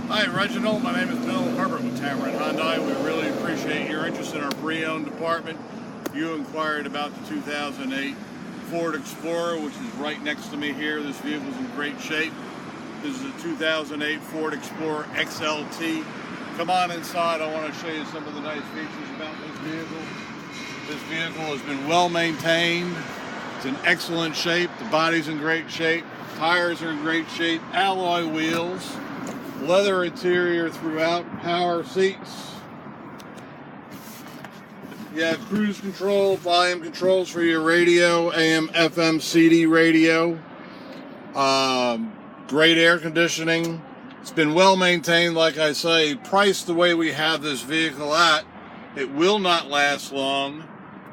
Hi, Reginald. My name is Bill Herbert with Tameron Hyundai. We really appreciate your interest in our pre-owned department. You inquired about the 2008 Ford Explorer, which is right next to me here. This vehicle is in great shape. This is a 2008 Ford Explorer XLT. Come on inside. I want to show you some of the nice features about this vehicle. This vehicle has been well maintained. It's in excellent shape. The body's in great shape. Tires are in great shape. Alloy wheels. Leather interior throughout, power seats. You have cruise control, volume controls for your radio, AM, FM, CD radio. Great air conditioning. It's been well maintained, like I say. Priced the way we have this vehicle at, it will not last long.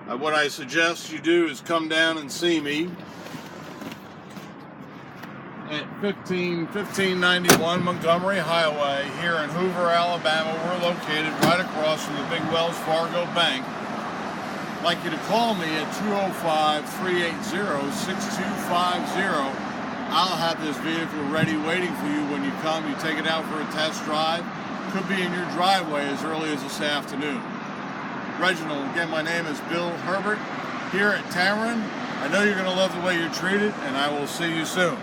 What I suggest you do is come down and see me at 1591 Montgomery Highway here in Hoover, Alabama. We're located right across from the big Wells Fargo Bank. I'd like you to call me at 205-380-6250. I'll have this vehicle ready waiting for you when you come. You take it out for a test drive. Could be in your driveway as early as this afternoon. Reginald, again, my name is Bill Herbert here at Tameron. I know you're going to love the way you're treated, and I will see you soon.